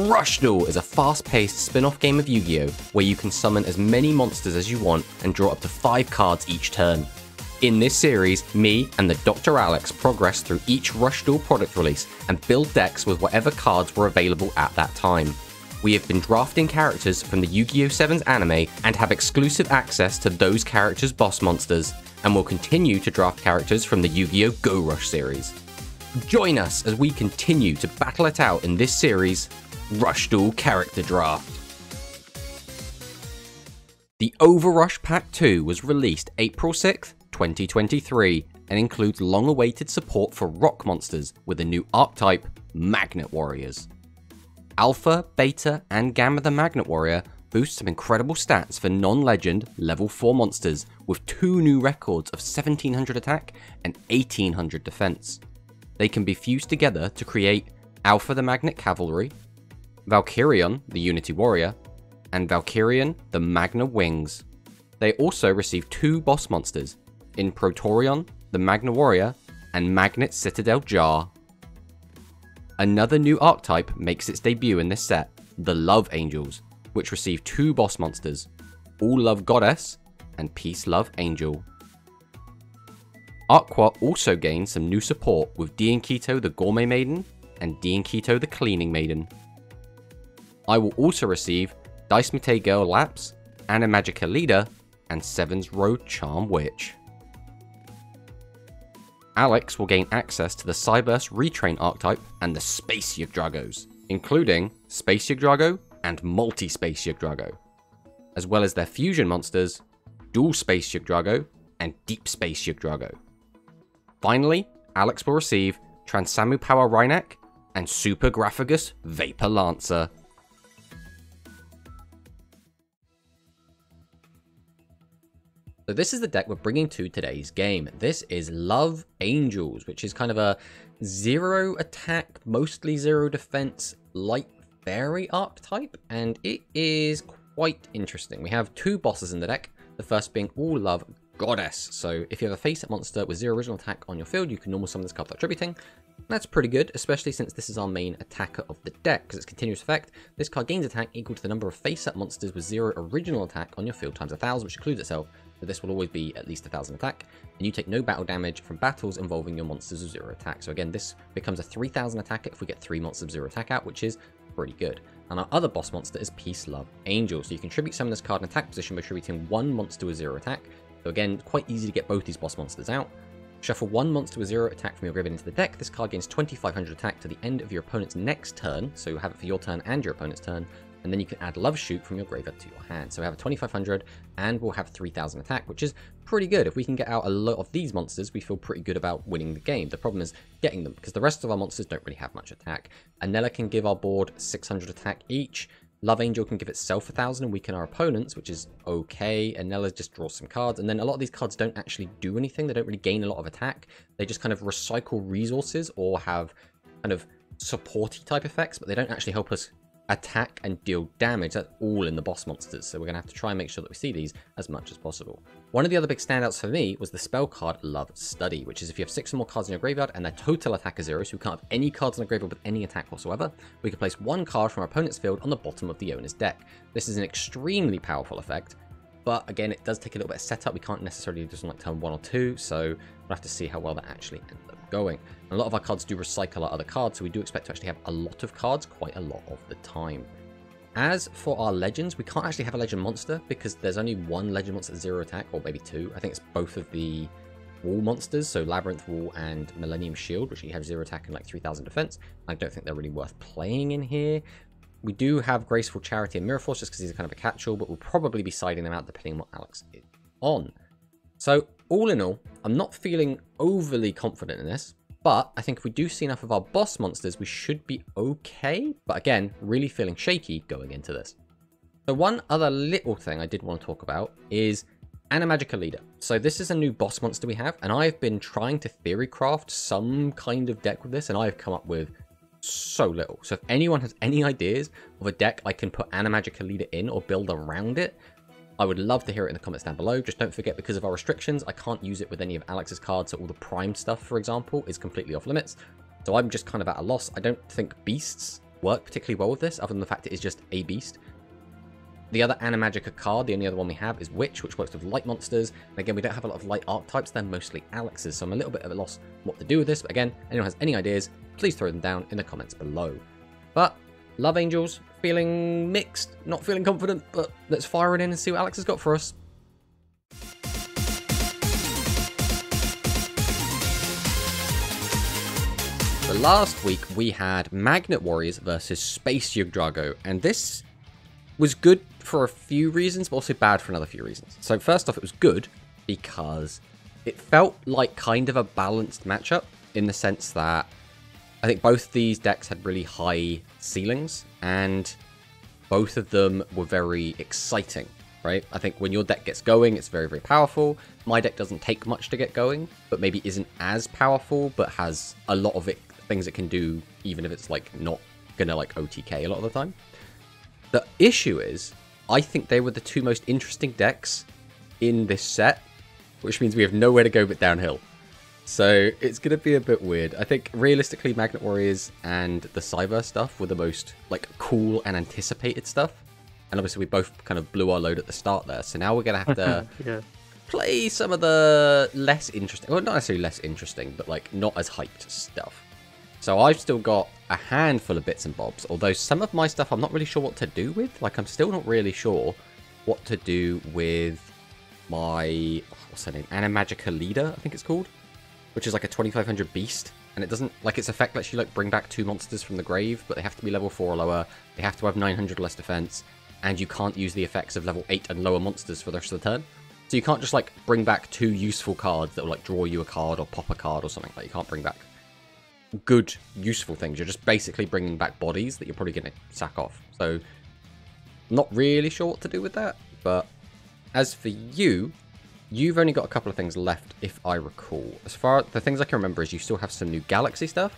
Rush Duel is a fast-paced spin-off game of Yu-Gi-Oh! Where you can summon as many monsters as you want and draw up to 5 cards each turn. In this series, me and the TheDrAlex progress through each Rush Duel product release and build decks with whatever cards were available at that time. We have been drafting characters from the Yu-Gi-Oh! 7's anime and have exclusive access to those characters' boss monsters, and will continue to draft characters from the Yu-Gi-Oh! Go Rush series. Join us as we continue to battle it out in this series, Rush Duel Character Draft. The Overrush Pack 2 was released April 6th, 2023, and includes long-awaited support for rock monsters with a new archetype, Magnet Warriors. Alpha, Beta, and Gamma the Magnet Warrior boost some incredible stats for non-legend level 4 monsters with 2 new records of 1700 attack and 1800 defense. They can be fused together to create Alpha the Magnet Cavalry, Valkyrion the Unity Warrior, and Valkyrion the Magna Wings. They also receive 2 boss monsters, in Protorion the Magna Warrior and Magnet Citadel Jar. Another new archetype makes its debut in this set, the Love Angels, which receive 2 boss monsters, All Love Goddess and Peace Love Angel. Aqua also gains some new support with Diankito the Gourmet Maiden and Diankito the Cleaning Maiden. I will also receive Dice Mate Girl Laps, Animagica Leader, and Seven's Road Charm Witch. Alex will gain access to the Cyberse Retrain archetype and the Space Yggdragos, including Space Yggdrago and Multi-Space Yggdrago, as well as their fusion monsters, Dual Space Yggdrago and Deep Space Yggdrago. Finally, Alex will receive Transamu Power Rhynak and Super Graphagus Vapor Lancer. So this is the deck we're bringing to today's game. This is Love Angels, which is kind of a 0 attack, mostly 0 defense, light fairy archetype, and it is quite interesting. We have 2 bosses in the deck, the first being All Love Goddess. So if you have a face-up monster with 0 original attack on your field, you can normal summon this card without tributing. That's pretty good, especially since this is our main attacker of the deck, because it's continuous effect. This card gains attack equal to the number of face-up monsters with 0 original attack on your field times 1000, which includes itself. So this will always be at least 1000 attack, and you take no battle damage from battles involving your monsters of 0 attack. So again, this becomes a 3000 attack if we get 3 monsters of 0 attack out, which is pretty good. And our other boss monster is Peace Love Angel. So you can tribute summon this card in attack position by tributing 1 monster with 0 attack. So again, quite easy to get both these boss monsters out. Shuffle 1 monster with 0 attack from your graveyard into the deck. This card gains 2500 attack to the end of your opponent's next turn, so you have it for your turn and your opponent's turn. And then you can add Love Shoot from your graveyard to your hand. So we have a 2500 and we'll have 3000 attack, which is pretty good. If we can get out a lot of these monsters, we feel pretty good about winning the game. The problem is getting them, because the rest of our monsters don't really have much attack. Anella can give our board 600 attack each. Love Angel can give itself 1000 and weaken our opponents, which is okay. Anella just draws some cards, and then a lot of these cards don't actually do anything. They don't really gain a lot of attack. They just kind of recycle resources or have kind of supporty type effects, but they don't actually help us attack and deal damage. That's all in the boss monsters, so we're going to have to try and make sure that we see these as much as possible. One of the other big standouts for me was the spell card Love Study, which is if you have 6 or more cards in your graveyard and their total attack is 0, so we can't have any cards in the graveyard with any attack whatsoever, we can place 1 card from our opponent's field on the bottom of the owner's deck. This is an extremely powerful effect, but again, it does take a little bit of setup. We can't necessarily do this on like turn 1 or 2, so we'll have to see how well that actually ends up going. And a lot of our cards do recycle our other cards, so we do expect to actually have a lot of cards quite a lot of the time. As for our legends, we can't actually have a legend monster because there's only 1 legend monster at 0 attack, or maybe 2. I think it's both of the wall monsters, so Labyrinth Wall and Millennium Shield, which you have 0 attack and like 3000 defense. I don't think they're really worth playing in here. We do have Graceful Charity and Mirror Force just because these are kind of a catch-all, but we'll probably be siding them out depending on what Alex is on. So all in all, I'm not feeling overly confident in this, but I think if we do see enough of our boss monsters, we should be okay. But again, really feeling shaky going into this. So one other little thing I did want to talk about is Animagica Leader. So this is a new boss monster we have, and I've been trying to theory craft some kind of deck with this, and I've come up with so little. So if anyone has any ideas of a deck I can put Animagica Leader in or build around it, I would love to hear it in the comments down below. Just don't forget, because of our restrictions, I can't use it with any of Alex's cards, so all the prime stuff, for example, is completely off limits. So I'm just kind of at a loss. I don't think beasts work particularly well with this, other than the fact it is just a beast. The other Animagica card, the only other one we have, is Witch, which works with light monsters. And again, we don't have a lot of light archetypes, they're mostly Alexes, so I'm a little bit at a loss what to do with this. But again, anyone has any ideas, please throw them down in the comments below. But, Love Angels, feeling mixed, not feeling confident, but let's fire it in and see what Alex has got for us. So last week, we had Magnet Warriors versus Space Yggdrago, and this was good for a few reasons, but also bad for another few reasons. So first off, it was good because it felt like kind of a balanced matchup in the sense that I think both these decks had really high ceilings and both of them were very exciting, right? I think when your deck gets going, it's very, very powerful. My deck doesn't take much to get going, but maybe isn't as powerful, but has a lot of things it can do, even if it's like not gonna like OTK a lot of the time. The issue is, I think they were the two most interesting decks in this set, which means we have nowhere to go but downhill. So it's going to be a bit weird. I think realistically, Magnet Warriors and the Cyber stuff were the most like cool and anticipated stuff. And obviously we both kind of blew our load at the start there. So now we're going to have to play some of the less interesting, well, not necessarily less interesting, but like not as hyped stuff. So I've still got a handful of bits and bobs, although some of my stuff I'm not really sure what to do with. Like, I'm still not really sure what to do with my, what's her name, Animagica Leader, I think it's called, which is like a 2500 beast, and it doesn't, like, its effect lets you, like, bring back 2 monsters from the grave, but they have to be level 4 or lower, they have to have 900 less defense, and you can't use the effects of level 8 and lower monsters for the rest of the turn. So you can't just, like, bring back 2 useful cards that will, like, draw you a card or pop a card or something. Like, you can't bring back good, useful things. You're just basically bringing back bodies that you're probably going to sack off. So, I'm not really sure what to do with that. But as for you, you've only got a couple of things left, if I recall. As far as the things I can remember is you still have some new Galaxy stuff,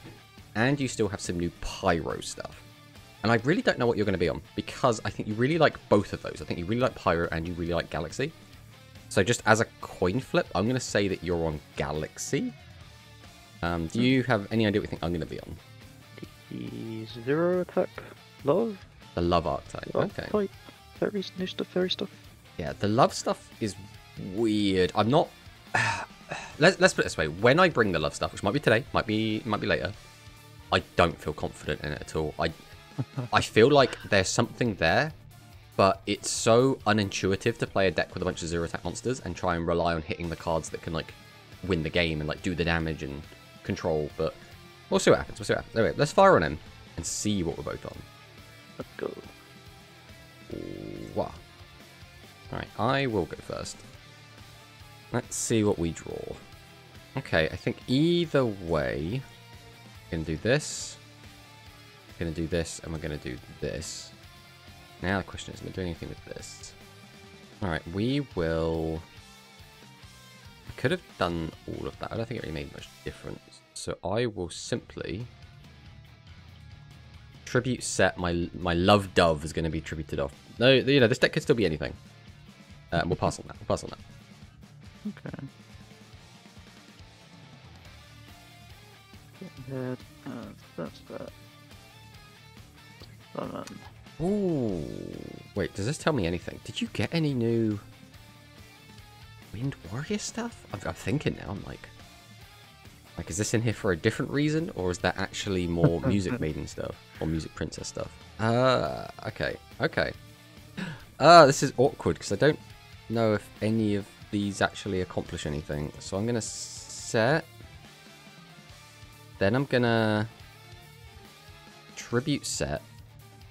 and you still have some new Pyro stuff. And I really don't know what you're going to be on, because I think you really like both of those. I think you really like Pyro and you really like Galaxy. So just as a coin flip, I'm going to say that you're on Galaxy. Do you have any idea what you think I'm going to be on? The Zero Attack Love? The Love archetype, okay. Type. Fairy stuff, fairy stuff. Yeah, the Love stuff is weird. I'm not... let's put it this way. When I bring the Love stuff, which might be today, might be later, I don't feel confident in it at all. I feel like there's something there, but it's so unintuitive to play a deck with a bunch of zero attack monsters and try and rely on hitting the cards that can, like, win the game and, like, do the damage and control, but we'll see what happens. We'll see what happens. Anyway, let's fire on him and see what we're both on. Let's go. Wow. Alright, I will go first. Let's see what we draw. Okay, I think either way, we're going to do this, we're going to do this, and we're going to do this. Now the question is, am I doing anything with this? Alright, we will... I could have done all of that. I don't think it really made much difference. So I will simply... Tribute set, my Love Dove is going to be tributed off. No, you know, this deck could still be anything. We'll pass on that. We'll pass on that. Okay. Ahead. That's that. Ooh. Wait, does this tell me anything? Did you get any new Wind Warrior stuff? I'm thinking now, I'm like, is this in here for a different reason? Or is that actually more Music Maiden stuff? Or Music Princess stuff? Okay. Okay. This is awkward, because I don't know if any of these actually accomplish anything. So I'm going to set... Then I'm going to... Tribute set.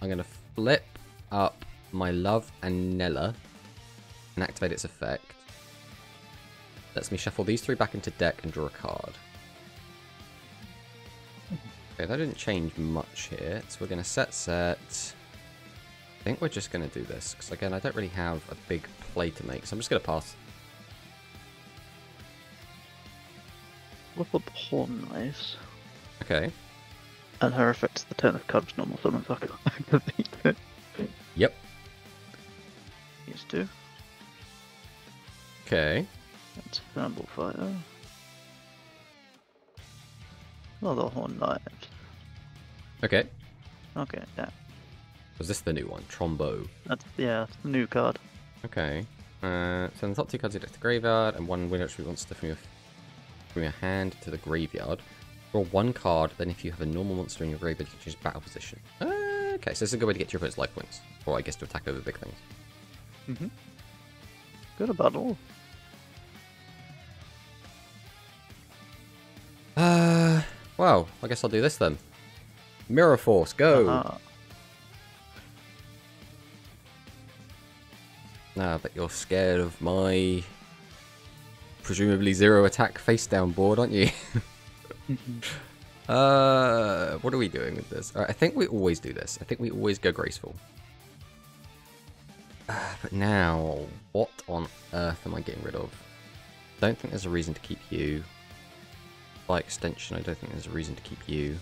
I'm going to flip up my Love Anella and activate its effect. Lets me shuffle these 3 back into deck and draw a card. Okay, that didn't change much here. So we're going to set. I think we're just going to do this, because again, I don't really have a big play to make, so I'm just going to pass. Whip up Horn Knives. Okay. And her effect is the turn of cards normal summon, so I can activate it. Yep. These 2. Okay. That's Thermal Fire. Another Horn Knives. Okay. Okay, yeah. Was this the new one? Trombo. That's the new card. Okay. So the top 2 cards you deck to the graveyard, and 1 winner attribute monster from your hand to the graveyard. Draw 1 card, then if you have a normal monster in your graveyard, you can choose battle position. Okay, so this is a good way to get your opponent's life points. Or I guess to attack over big things. Mm-hmm. Good about all. Well, I guess I'll do this then. Mirror Force, go! Nah, but you're scared of my presumably 0 attack face down board, aren't you? What are we doing with this? Alright, I think we always do this. I think we always go graceful. But now, what on earth am I getting rid of? Don't think there's a reason to keep you. By extension, I don't think there's a reason to keep you.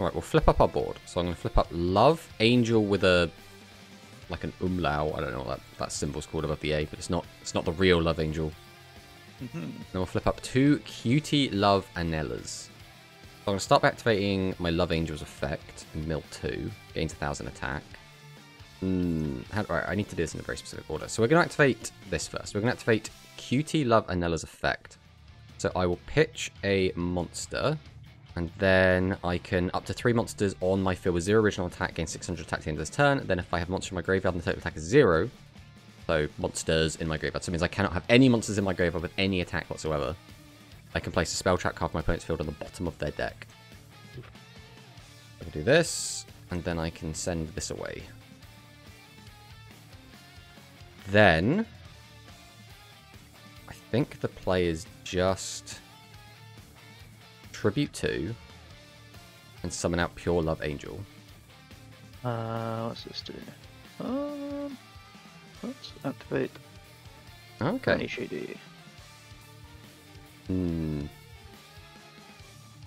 Alright, we'll flip up our board. So I'm going to flip up Love Angel with a... like an umlaut. I don't know what that symbol's called above the A, but it's not the real Love Angel. Then we'll flip up 2 Cutie Love Anellas. So I'm going to start by activating my Love Angel's effect. Mill 2. Gains 1000 attack. Right, I need to do this in a very specific order. So we're going to activate this first. We're going to activate Cutie Love Anella's effect. So I will pitch a monster, and then I can up to 3 monsters on my field with 0 original attack, gain 600 attack at the end of this turn. Then if I have monsters in my graveyard and the total attack is 0, so monsters in my graveyard, so it means I cannot have any monsters in my graveyard with any attack whatsoever, I can place a spell trap card from my opponent's field on the bottom of their deck. I can do this, and then I can send this away. Then I think the play is just Tribute 2 and summon out Pure Love Angel. What's this do? Let's activate. Okay. Shady.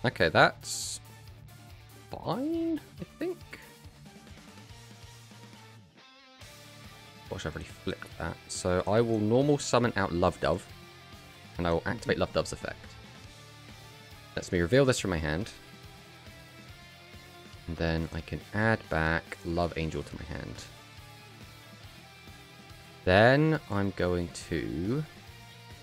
Okay, that's fine, I think. Gosh, I've already flipped that. So I will normal summon out Love Dove, and I will activate Love Dove's effect. Lets me reveal this from my hand. And then I can add back Love Angel to my hand. Then I'm going to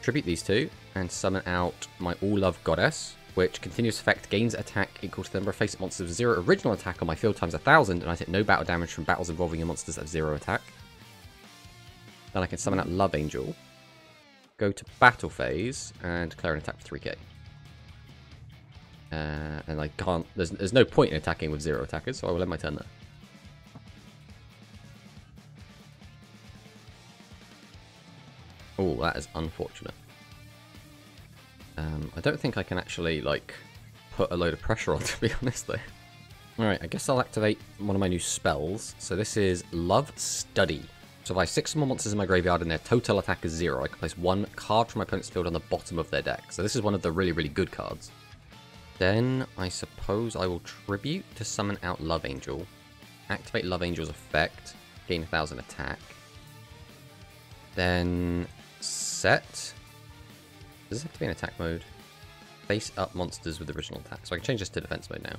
tribute these 2 and summon out my All Love Goddess, which continuous effect gains attack equal to the number of face-up monsters with 0 original attack on my field times 1000, and I take no battle damage from battles involving your monsters that have 0 attack. Then I can summon out Love Angel, go to battle phase, and declare an attack for 3k. And I can't... There's no point in attacking with 0 attackers, so I will end my turn there. Oh, that is unfortunate. I don't think I can actually, like, put a load of pressure on, to be honest, though. Alright, I guess I'll activate one of my new spells. So this is Love Study. So if I have 6 more monsters in my graveyard and their total attack is 0, I can place 1 card from my opponent's field on the bottom of their deck. So this is one of the really, really good cards. Then I suppose I will tribute to summon out Love Angel. Activate Love Angel's effect. Gain 1000 attack. Then set. Does this have to be in attack mode? Face up monsters with original attack. So I can change this to defense mode now.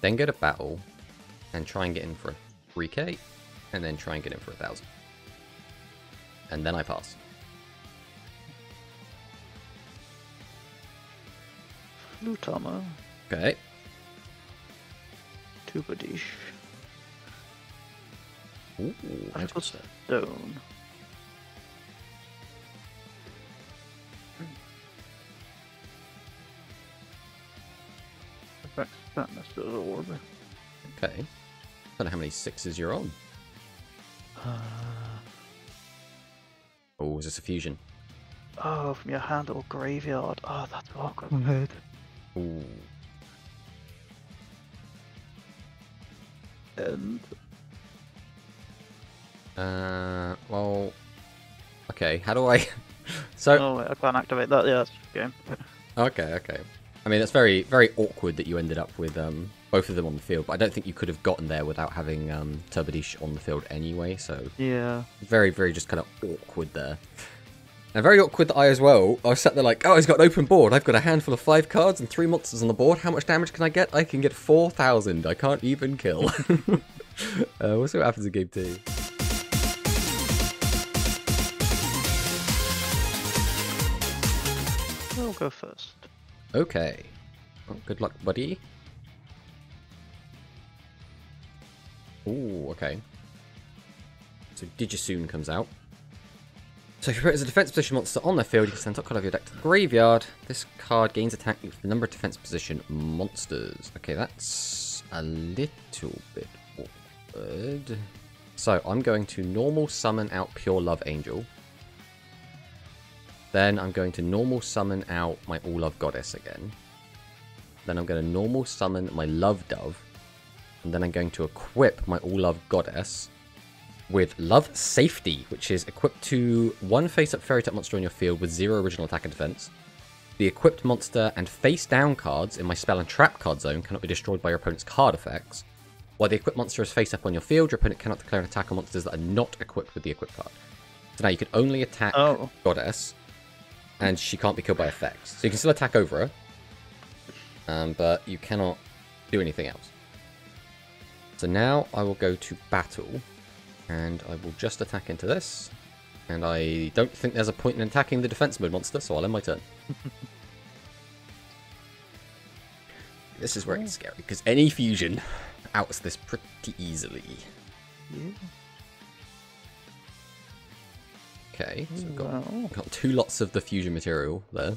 Then go to battle and try and get in for a 3k. And then try and get in for 1000. And then I pass. Flutama. Okay. Tubadish. Ooh, Magical Stone. Fatness to the orb. Okay. I don't know how many 6s you're on. Oh, is this a fusion? Oh, from your hand or graveyard. Oh, that's awkward. Ooh. And well, okay. How do I? So. oh wait, I can't activate that. Yeah, that's a game. Okay. I mean, it's very, very awkward that you ended up with both of them on the field, but I don't think you could have gotten there without having Turbadish on the field anyway. So Yeah. very, very just kind of awkward there. And very awkward that I as well. I was sat there like, oh, he's got an open board. I've got a handful of 5 cards and 3 monsters on the board. How much damage can I get? I can get 4,000. I can't even kill. We'll see what happens in game 2. I'll go first. Okay. Well, good luck, buddy. Ooh, okay. So Digisoon comes out. So if you put it as a defense position monster on the field, you can send top card of your deck to the graveyard. This card gains attack with the number of defense position monsters. Okay, that's a little bit awkward. So I'm going to normal summon out Pure Love Angel. Then I'm going to normal summon out my All Love Goddess again. Then I'm going to normal summon my Love Dove. And then I'm going to equip my All Love Goddess with Love Safety, which is equipped to 1 face-up fairy-type monster on your field with 0 original attack and defense. The equipped monster and face-down cards in my spell and trap card zone cannot be destroyed by your opponent's card effects. While the equipped monster is face-up on your field, your opponent cannot declare an attack on monsters that are not equipped with the equipped card. So now you can only attack Goddess, and she can't be killed by effects. So you can still attack over her, but you cannot do anything else. So now I will go to battle, and I will just attack into this. And I don't think there's a point in attacking the defense mode monster, so I'll end my turn. This is where it gets scary, because any fusion outs this pretty easily. Yeah. Okay, so we've got 2 lots of the fusion material there.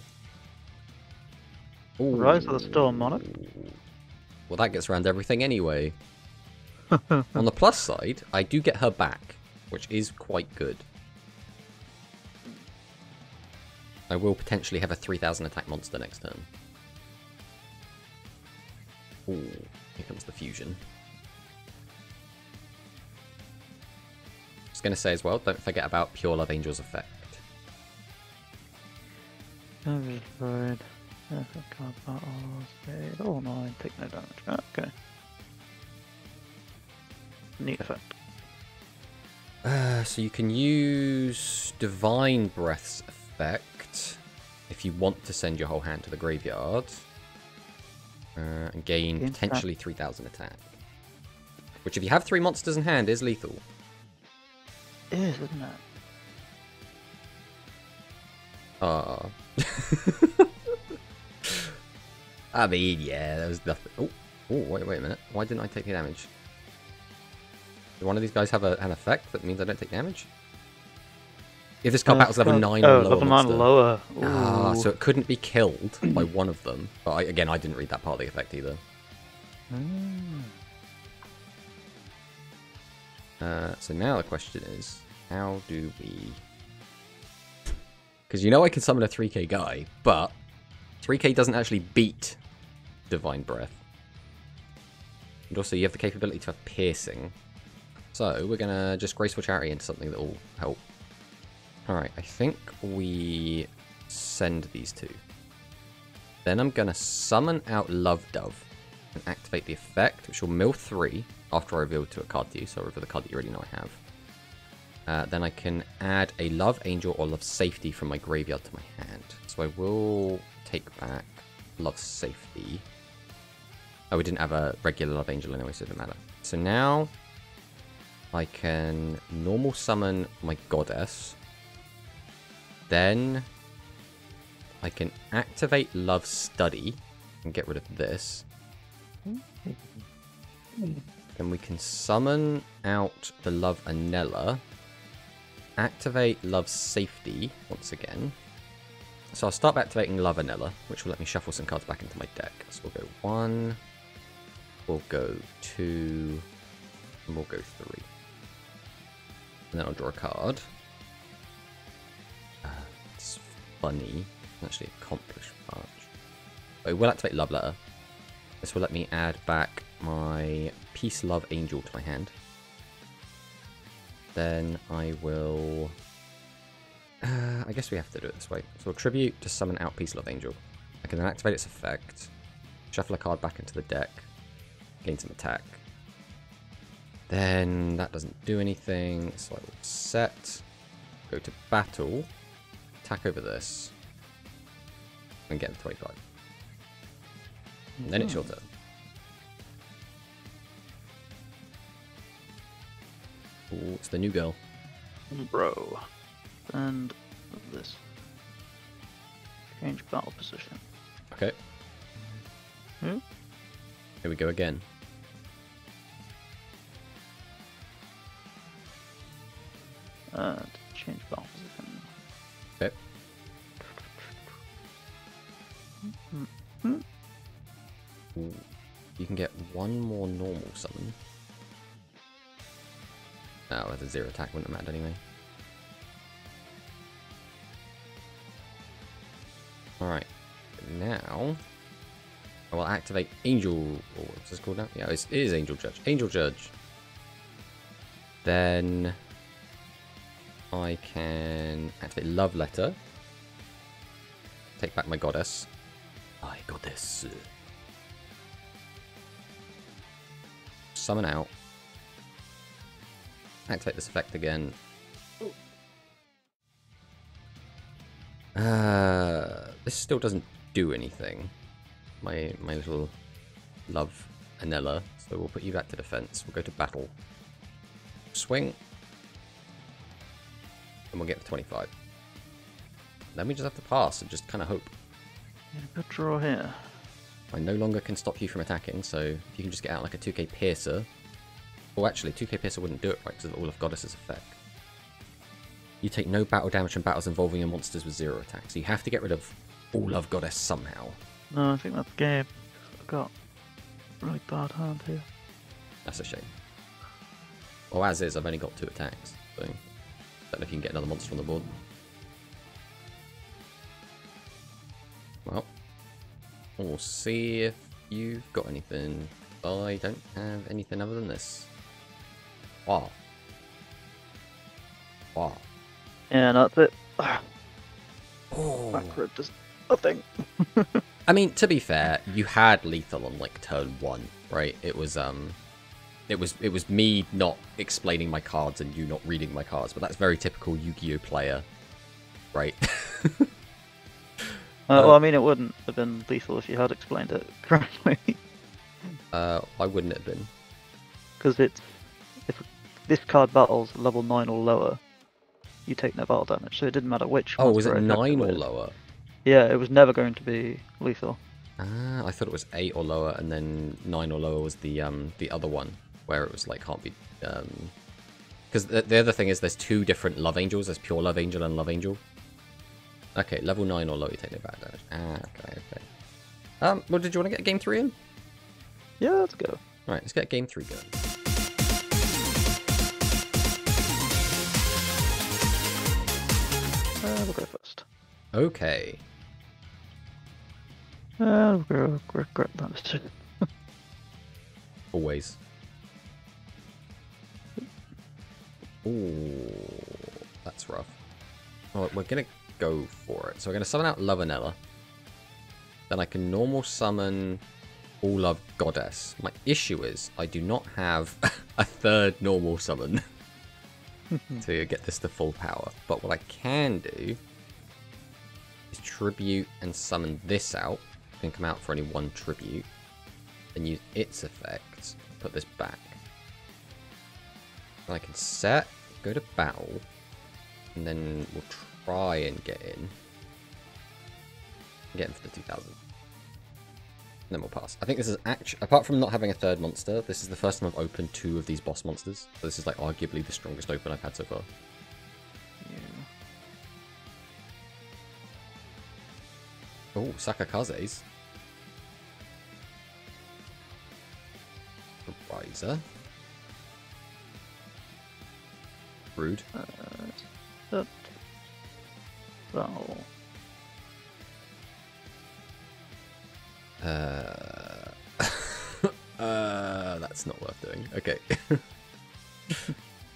Ooh. Rise of the Storm Monarch. Well, that gets around everything anyway. On the plus side, I do get her back, which is quite good. I will potentially have a 3,000 attack monster next turn. Ooh, here comes the fusion. Just going to say as well, don't forget about Pure Love Angel's effect. Card battles. Oh no, I take no damage. Okay. Neat effect. So you can use Divine Breath's effect if you want to send your whole hand to the graveyard. And gain potentially 3,000 attack. Which if you have 3 monsters in hand is lethal. It is, isn't it? I mean, yeah, there was nothing. Oh, wait a minute. Why didn't I take the damage? Did one of these guys have an effect that means I don't take damage? If this card battles level 9 or lower level 9 monster. lower. Ah, so it couldn't be killed by one of them. But I didn't read that part of the effect either. So now the question is, how do we... Because you know I can summon a 3k guy, but 3k doesn't actually beat Divine Breath. And also you have the capability to have piercing. So we're going to just Graceful Charity into something that will help. Alright, I think we send these 2. Then I'm going to summon out Love Dove and activate the effect, which will mill 3 after I reveal to a card to you, so I reveal the card that you already know I have. Then I can add a Love Angel or Love Safety from my graveyard to my hand. So I will take back Love Safety. Oh, we didn't have a regular Love Angel anyway, so it doesn't matter. So now I can normal summon my Goddess. Then I can activate Love Study and get rid of this. Then we can summon out the Love Anella. Activate Love Safety once again. So I'll start by activating Love Anella, which will let me shuffle some cards back into my deck. So we'll go 1, we'll go 2, and we'll go 3. And then I'll draw a card. It's funny. I can actually accomplish much. But we'll activate Love Letter. This will let me add back my Peace Love Angel to my hand. Then I will... I guess we have to do it this way. So we'll tribute to summon out Peace Love Angel. I can then activate its effect, shuffle a card back into the deck, gain some attack. Then that doesn't do anything, so I will set, go to battle, attack over this and get the 25. And then it's your turn. Ooh, it's the new girl. Bro. And this. Change battle position. Okay. Hmm? Here we go again. And change battle position. Okay. Ooh, you can get one more normal summon. Oh, with a 0 attack wouldn't have mattered anyway. Alright, now I will activate Angel, or what's this called now? Yeah, it is Angel Judge. Angel Judge. Then I can activate Love Letter. Take back my goddess. My goddess. Summon out. Activate this effect again. This still doesn't do anything. My little love Anella. So we'll put you back to defense. We'll go to battle. Swing. And we'll get the 25. Then we just have to pass and just kind of hope. Yeah, good draw here. I no longer can stop you from attacking, so if you can just get out like a 2k Piercer. Well, actually, 2k Piercer wouldn't do it right because of all of Goddess's effect. You take no battle damage from battles involving your monsters with 0 attacks. So you have to get rid of all of Goddess somehow. No, I think that's game. I've got a really bad hand here. That's a shame. Well, as is, I've only got 2 attacks, so I don't know if you can get another monster on the board. Well, we'll see if you've got anything. I don't have anything other than this. Wow. Wow. Yeah, that's it. Oh. Backward does nothing. I mean, to be fair, you had lethal on like turn 1, right? It was me not explaining my cards and you not reading my cards, but that's very typical Yu-Gi-Oh player, right? Well, I mean, it wouldn't have been lethal if you had explained it correctly. Why wouldn't it have been? Because if this card battles level 9 or lower, you take no battle damage, so it didn't matter which. Oh, was it 9 or lower? Yeah, it was never going to be lethal. Ah, I thought it was 8 or lower, and then 9 or lower was the other one, where it was like can't be. Because the other thing is there's 2 different Love Angels. There's Pure Love Angel and Love Angel. Okay, level 9 or lower, you take no battle damage. Ah, okay. Well, did you want to get game 3 in? Yeah, let's go. Alright, let's get game 3 going. We'll go first. Okay. We'll regret that decision. Always. Ooh, that's rough. Well, we're gonna go for it. So we're gonna summon out Lovenella. Then I can normal summon all of Goddess. My issue is I do not have a 3rd normal summon to get this to full power. But what I can do is tribute and summon this out. It can come out for only 1 tribute. And use its effect. Put this back. And I can set, go to battle, and then we'll try and get in. Get in for the 2000. And then we'll pass. I think this is actually, apart from not having a 3rd monster, this is the first time I've opened 2 of these boss monsters. So this is like arguably the strongest open I've had so far. Yeah. Oh, Sakakaze's. Riser. Rude. Battle. That's not worth doing. Okay.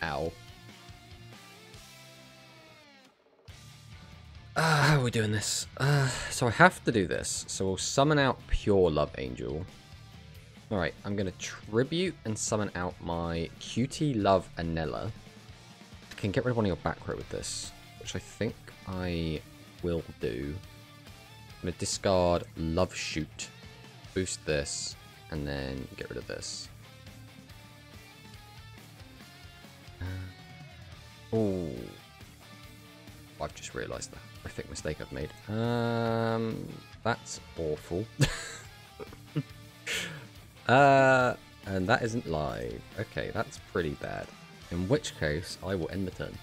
Ow. How are we doing this? So I have to do this. So we'll summon out Pure Love Angel. Alright, I'm going to tribute and summon out my Cutie Love Anella. I can get rid of one of your back row with this, which I think I will do, I'm going to discard Love Shoot, boost this, and then get rid of this. Oh, I've just realised the horrific mistake I've made. That's awful. And that isn't live. Okay, that's pretty bad. In which case, I will end the turn.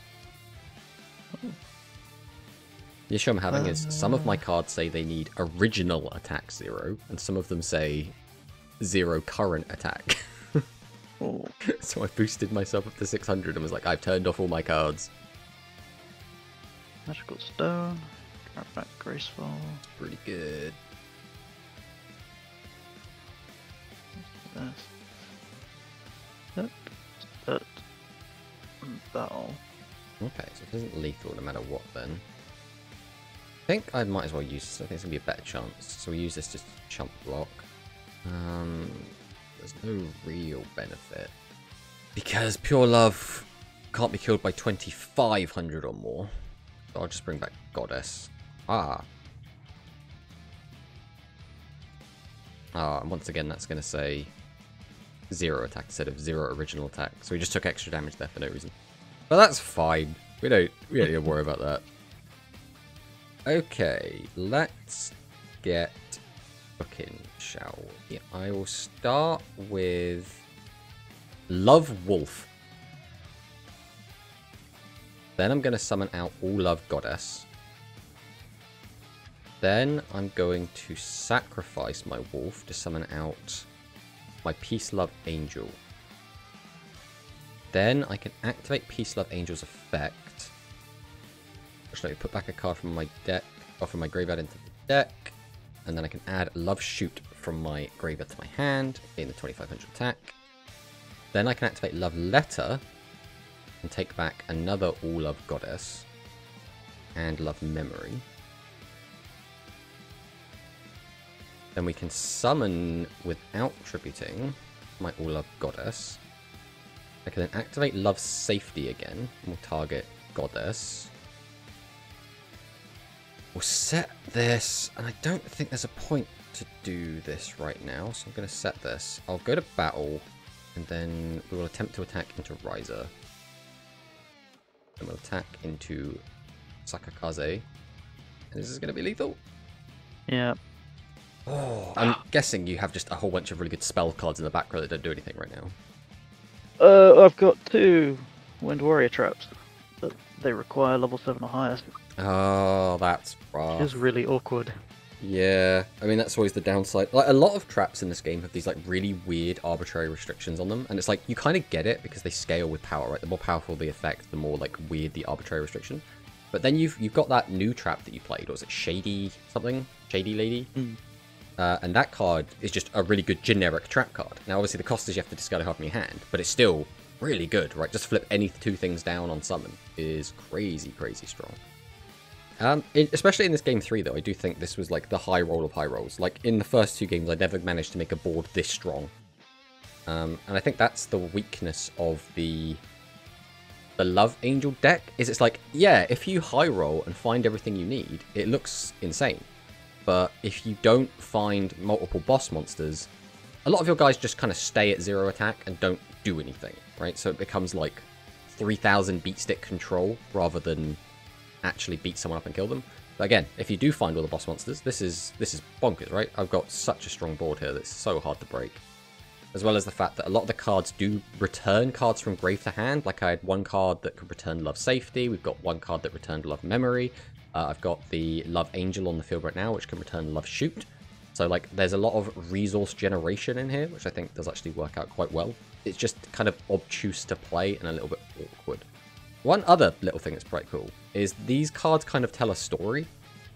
The issue I'm having is some of my cards say they need original attack 0, and some of them say 0 current attack. So I boosted myself up to 600 and was like, I've turned off all my cards. Magical Stone, back Graceful. Pretty good. Battle. Okay, so it isn't lethal no matter what then. I think I might as well use this. I think it's going to be a better chance. So we use this just to chump block. There's no real benefit. Because Pure Love can't be killed by 2500 or more. So I'll just bring back Goddess. And once again that's going to say 0 attack instead of 0 original attack. So we just took extra damage there for no reason. But that's fine. We don't need to worry about that. Okay, let's get looking, shall we? I will start with Love Wolf. Then I'm going to summon out All Love Goddess. Then I'm going to sacrifice my wolf to summon out my Peace Love Angel. Then I can activate Peace Love Angel's effect. Which let me put back a card from my deck, or from my graveyard into the deck. And then I can add Love Shoot from my graveyard to my hand, gain the 2500 attack. Then I can activate Love Letter and take back another All Love Goddess and Love Memory. Then we can summon without tributing my All Love Goddess. I can then activate Love Safety again, and we'll target Goddess. We'll set this, and I don't think there's a point to do this right now, so I'm going to set this. I'll go to battle, and then we will attempt to attack into Riser. And we'll attack into Sakakaze. And is this going to be lethal? Yeah. Oh, I'm guessing you have just a whole bunch of really good spell cards in the back row that don't do anything right now. I've got 2 Wind Warrior traps, but they require level 7 or higher. Oh, that's rough. It's really awkward. Yeah, I mean, that's always the downside. Like, a lot of traps in this game have these, like, really weird arbitrary restrictions on them. And it's like, you kind of get it because they scale with power, right? The more powerful the effect, the more, like, weird the arbitrary restriction. But then you've got that new trap that you played. Or was it Shady something? Shady Lady? And that card is just a really good generic trap card. Now, obviously, the cost is you have to discard a card from your hand, but it's still really good, right? Just flip any 2 things down on summon is crazy, crazy strong. Especially in this game 3, though, I do think this was, like, the high roll of high rolls. Like, in the first 2 games, I never managed to make a board this strong. And I think that's the weakness of the Love Angel deck, is it's like, yeah, if you high roll and find everything you need, it looks insane. But if you don't find multiple boss monsters, a lot of your guys just kind of stay at 0 attack and don't do anything, right? So it becomes like 3000 beat stick control rather than actually beat someone up and kill them. But again, if you do find all the boss monsters, this is bonkers, right? I've got such a strong board here that's so hard to break. As well as the fact that a lot of the cards do return cards from grave to hand. Like I had 1 card that could return Love Safety. We've got 1 card that returned Love Memory. I've got the Love Angel on the field right now, which can return Love Shoot. So, like, there's a lot of resource generation in here, which I think does actually work out quite well. It's just kind of obtuse to play and a little bit awkward. One other little thing that's quite cool is these cards kind of tell a story,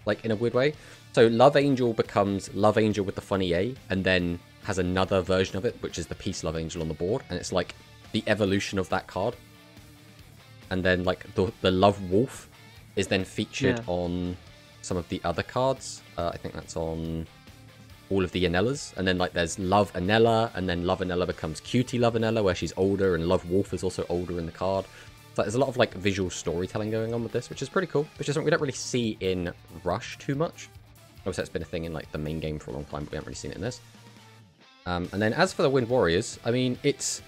like, in a weird way. So, Love Angel becomes Love Angel with the funny A, and then has another version of it, which is the Peace Love Angel on the board, and it's like the evolution of that card. And then, like, the Love Wolf is then featured on some of the other cards. I think that's on all of the Anellas. And then, like, there's Love Anella, and then Love Anella becomes Cutie Love Anella, where she's older, and Love Wolf is also older in the card. Like, there's a lot of like visual storytelling going on with this, which is pretty cool. Which is something we don't really see in Rush too much. Obviously, that's been a thing in like the main game for a long time, but we haven't really seen it in this. And then as for the Wind Warriors, I mean, it's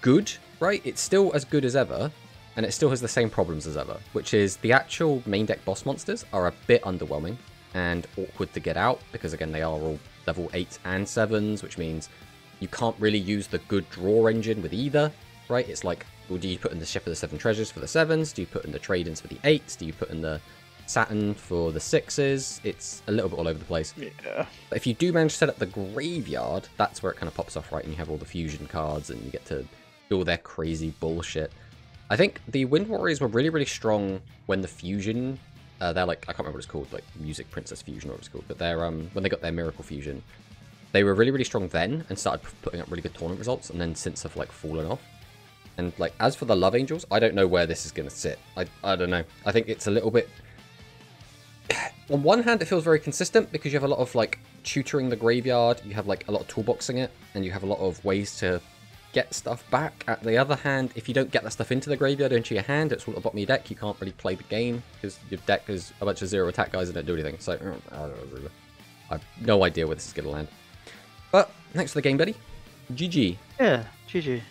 good, right? It's still as good as ever, and it still has the same problems as ever, which is the actual main deck boss monsters are a bit underwhelming and awkward to get out, because again, they are all level 8s and 7s, which means you can't really use the good draw engine with either, right? It's like, well, do you put in the Ship of the Seven Treasures for the 7s? Do you put in the trade-ins for the 8s? Do you put in the Saturn for the 6s? It's a little bit all over the place. Yeah. But if you do manage to set up the graveyard, that's where it kind of pops off, right? And you have all the fusion cards, and you get to do all their crazy bullshit. I think the Wind Warriors were really, really strong when the fusion, they're like, I can't remember what it's called, like Music Princess Fusion or what it's called, but they're, when they got their Miracle Fusion, they were really, really strong then and started putting up really good tournament results, and then since have like fallen off. And like, as for the Love Angels, I don't know where this is going to sit. I don't know. I think it's a little bit... On one hand, it feels very consistent because you have a lot of like tutoring the graveyard, you have like a lot of toolboxing it, and you have a lot of ways to get stuff back. At the other hand, if you don't get that stuff into the graveyard or into your hand, it's all at the bottom of your deck, you can't really play the game because your deck is a bunch of 0 attack guys that don't do anything. So I have no idea where this is going to land. But thanks for the game, buddy. GG. Yeah, GG.